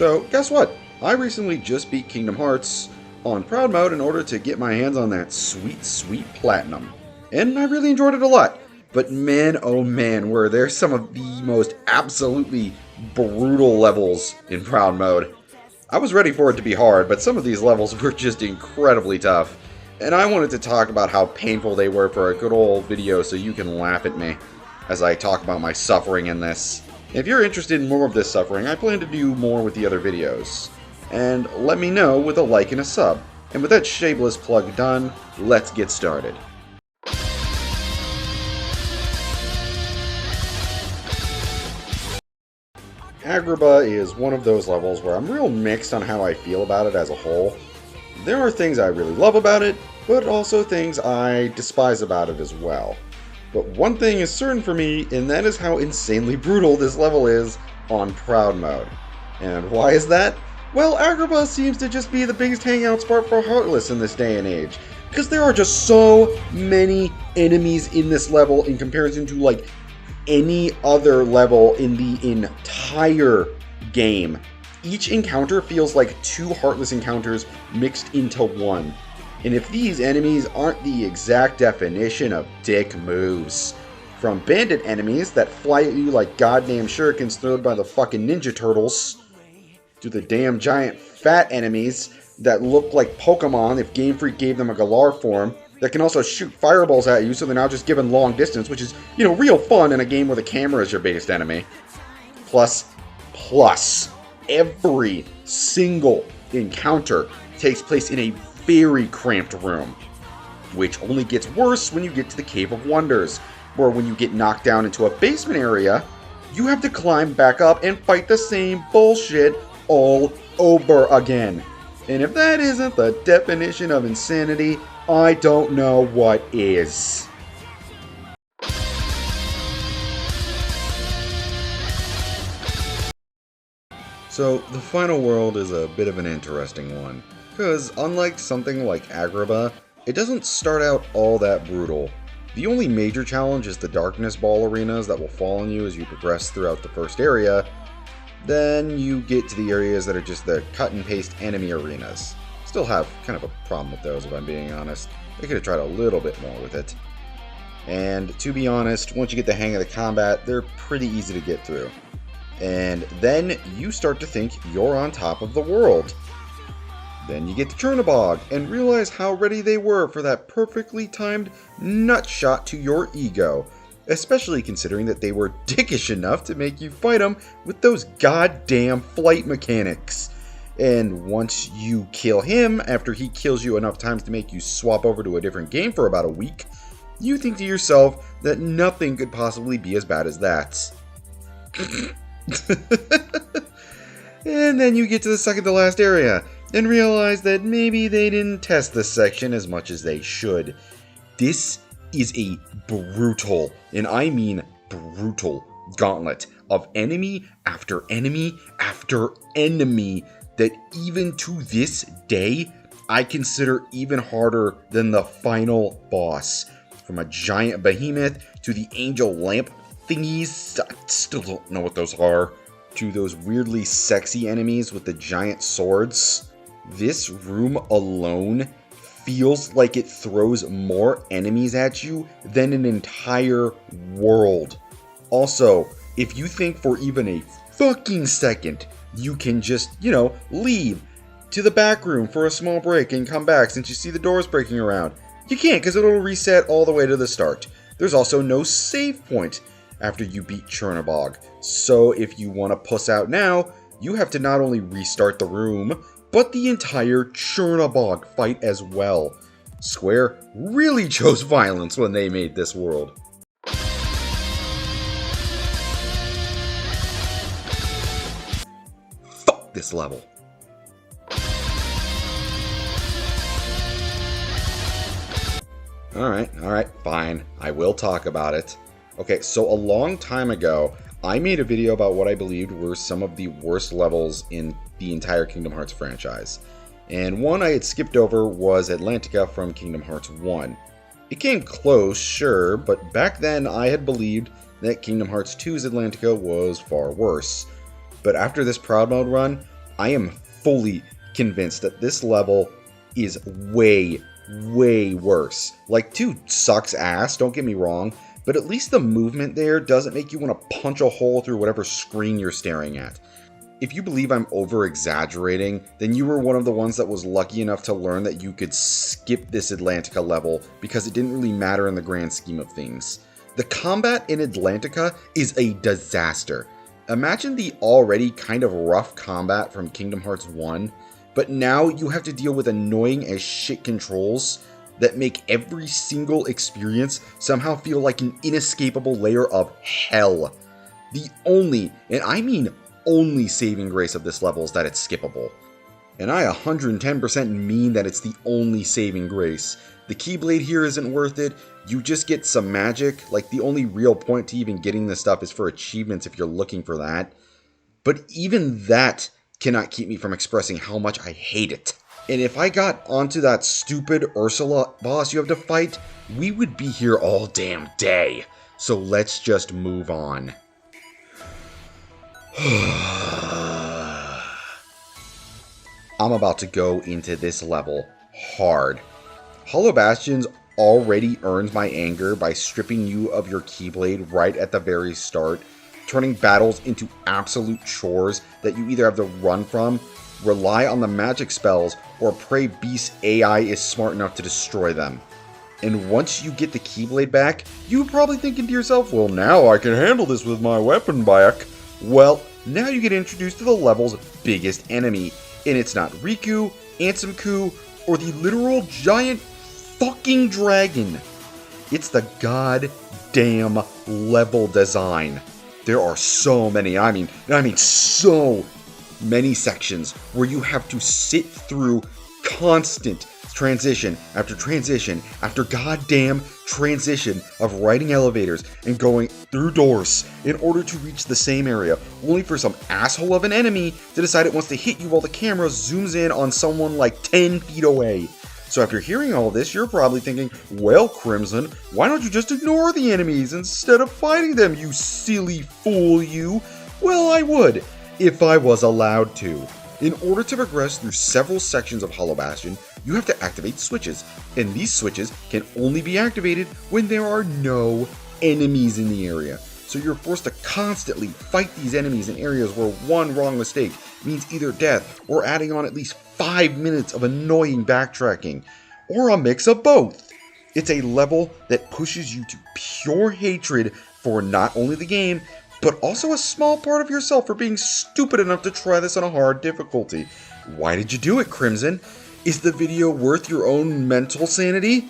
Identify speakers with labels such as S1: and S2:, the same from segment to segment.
S1: So, guess what? I recently just beat Kingdom Hearts on Proud Mode in order to get my hands on that sweet, sweet platinum. And I really enjoyed it a lot. But man, oh man, were there some of the most absolutely brutal levels in Proud Mode. I was ready for it to be hard, but some of these levels were just incredibly tough. And I wanted to talk about how painful they were for a good old video so you can laugh at me as I talk about my suffering in this. If you're interested in more of this suffering, I plan to do more with the other videos. And let me know with a like and a sub. And with that shameless plug done, let's get started. Agrabah is one of those levels where I'm real mixed on how I feel about it as a whole. There are things I really love about it, but also things I despise about it as well. But one thing is certain for me, and that is how insanely brutal this level is on Proud Mode. And why is that? Well, Agrabah seems to just be the biggest hangout spot for Heartless in this day and age. Because there are just so many enemies in this level in comparison to, like, any other level in the entire game. Each encounter feels like two Heartless encounters mixed into one. And if these enemies aren't the exact definition of dick moves, from bandit enemies that fly at you like goddamn shurikens thrown by the fucking Ninja Turtles, to the damn giant fat enemies that look like Pokemon if Game Freak gave them a Galar form, that can also shoot fireballs at you so they're now just given long distance, which is, you know, real fun in a game where the camera is your biggest enemy. Plus, every single encounter takes place in a very cramped room, which only gets worse when you get to the Cave of Wonders, where when you get knocked down into a basement area, you have to climb back up and fight the same bullshit all over again. And if that isn't the definition of insanity, I don't know what is. So, the final world is a bit of an interesting one, because unlike something like Agrabah, it doesn't start out all that brutal. The only major challenge is the Darkness Ball arenas that will fall on you as you progress throughout the first area. Then you get to the areas that are just the cut and paste enemy arenas. Still have kind of a problem with those if I'm being honest. I could have tried a little bit more with it. And to be honest, once you get the hang of the combat, they're pretty easy to get through. And then you start to think you're on top of the world. Then you get to Chernobog and realize how ready they were for that perfectly timed nut shot to your ego. Especially considering that they were dickish enough to make you fight them with those goddamn flight mechanics. And once you kill him, after he kills you enough times to make you swap over to a different game for about a week, you think to yourself that nothing could possibly be as bad as that. And then you get to the second to last area, and realize that maybe they didn't test this section as much as they should. This is a brutal, and I mean brutal, gauntlet of enemy after enemy after enemy that even to this day, I consider even harder than the final boss. From a giant behemoth to the angel lamp thingies, I still don't know what those are, to those weirdly sexy enemies with the giant swords. This room alone feels like it throws more enemies at you than an entire world. Also, if you think for even a fucking second you can just, leave to the back room for a small break and come back since you see the doors breaking around, you can't because it'll reset all the way to the start. There's also no save point after you beat Chernobog, so if you want to puss out now, you have to not only restart the room, but the entire Chernobog fight as well. Square really chose violence when they made this world. Fuck this level. Alright, fine. I will talk about it. Okay, so a long time ago, I made a video about what I believed were some of the worst levels in the entire Kingdom Hearts franchise. And one I had skipped over was Atlantica from Kingdom Hearts 1. It came close, sure, but back then I had believed that Kingdom Hearts 2's Atlantica was far worse. But after this Proud Mode run, I am fully convinced that this level is way, way worse. Like, 2 sucks ass, don't get me wrong, but at least the movement there doesn't make you want to punch a hole through whatever screen you're staring at. If you believe I'm over-exaggerating, then you were one of the ones that was lucky enough to learn that you could skip this Atlantica level because it didn't really matter in the grand scheme of things. The combat in Atlantica is a disaster. Imagine the already kind of rough combat from Kingdom Hearts 1, but now you have to deal with annoying as shit controls that make every single experience somehow feel like an inescapable layer of hell. The only, and I mean only, saving grace of this level is that it's skippable. And I 110% mean that it's the only saving grace. The Keyblade here isn't worth it, you just get some magic, like the only real point to even getting this stuff is for achievements if you're looking for that. But even that cannot keep me from expressing how much I hate it. And if I got onto that stupid Ursula boss you have to fight, we would be here all damn day. So let's just move on. I'm about to go into this level hard. Hollow Bastions already earns my anger by stripping you of your Keyblade right at the very start, turning battles into absolute chores that you either have to run from, rely on the magic spells, or pray Beast's AI is smart enough to destroy them. And once you get the Keyblade back, you're probably thinking to yourself, well, now I can handle this with my weapon back. Well, now you get introduced to the level's biggest enemy, and it's not Riku, Ansem Ku, or the literal giant fucking dragon. It's the goddamn level design. There are so many, I mean so many sections where you have to sit through constant transition after transition after goddamn transition of riding elevators and going through doors in order to reach the same area, only for some asshole of an enemy to decide it wants to hit you while the camera zooms in on someone like 10 feet away. So after hearing all this, you're probably thinking, well, Crimson, why don't you just ignore the enemies instead of fighting them, you silly fool you? Well, I would, if I was allowed to. In order to progress through several sections of Hollow Bastion, you have to activate switches, and these switches can only be activated when there are no enemies in the area. So you're forced to constantly fight these enemies in areas where one wrong mistake means either death or adding on at least 5 minutes of annoying backtracking, or a mix of both. It's a level that pushes you to pure hatred for not only the game, but also a small part of yourself for being stupid enough to try this on a hard difficulty. Why did you do it, Crimson? Is the video worth your own mental sanity?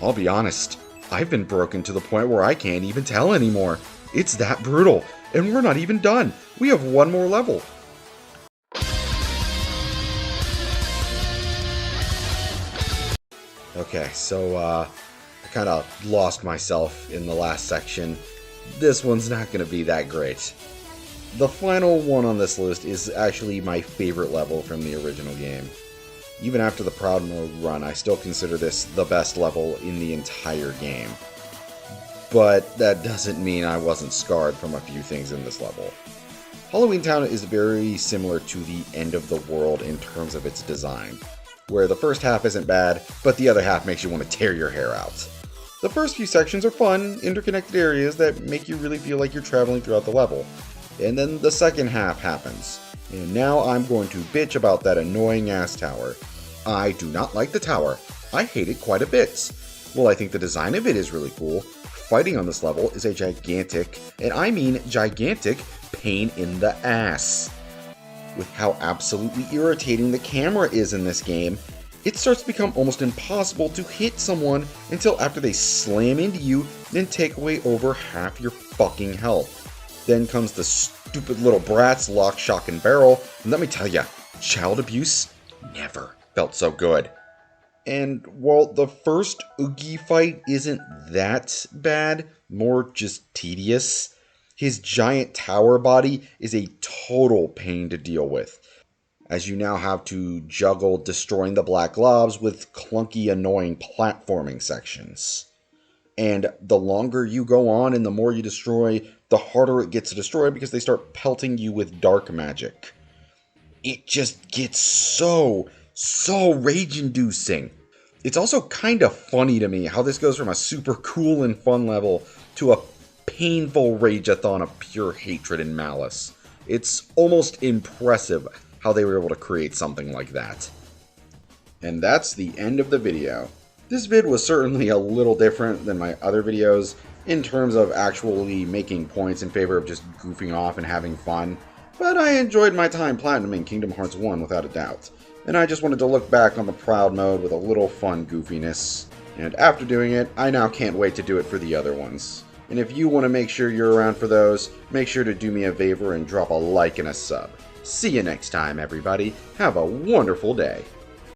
S1: I'll be honest, I've been broken to the point where I can't even tell anymore. It's that brutal, and we're not even done. We have one more level. Okay, so I kind of lost myself in the last section. This one's not going to be that great. The final one on this list is actually my favorite level from the original game. Even after the Proud Mode run, I still consider this the best level in the entire game. But that doesn't mean I wasn't scarred from a few things in this level. Halloween Town is very similar to the End of the World in terms of its design, where the first half isn't bad, but the other half makes you want to tear your hair out. The first few sections are fun, interconnected areas that make you really feel like you're traveling throughout the level. And then the second half happens. And now I'm going to bitch about that annoying ass tower. I do not like the tower. I hate it quite a bit. Well, I think the design of it is really cool. Fighting on this level is a gigantic, and I mean gigantic, pain in the ass. With how absolutely irritating the camera is in this game, it starts to become almost impossible to hit someone until after they slam into you and take away over half your fucking health. Then comes the stupid little brats, lock, shock, and barrel, and let me tell ya, child abuse never felt so good. And while the first Oogie fight isn't that bad, more just tedious, his giant tower body is a total pain to deal with, as you now have to juggle destroying the black globs with clunky, annoying platforming sections. And the longer you go on and the more you destroy, the harder it gets to destroy because they start pelting you with dark magic. it just gets so rage-inducing. It's also kind of funny to me how this goes from a super cool and fun level to a painful rage-a-thon of pure hatred and malice. It's almost impressive how they were able to create something like that. And that's the end of the video. This vid was certainly a little different than my other videos in terms of actually making points in favor of just goofing off and having fun, but I enjoyed my time platinuming Kingdom Hearts 1 without a doubt, and I just wanted to look back on the Proud mode with a little fun goofiness. And after doing it, I now can't wait to do it for the other ones. And if you want to make sure you're around for those, make sure to do me a favor and drop a like and a sub. See you next time, everybody. Have a wonderful day.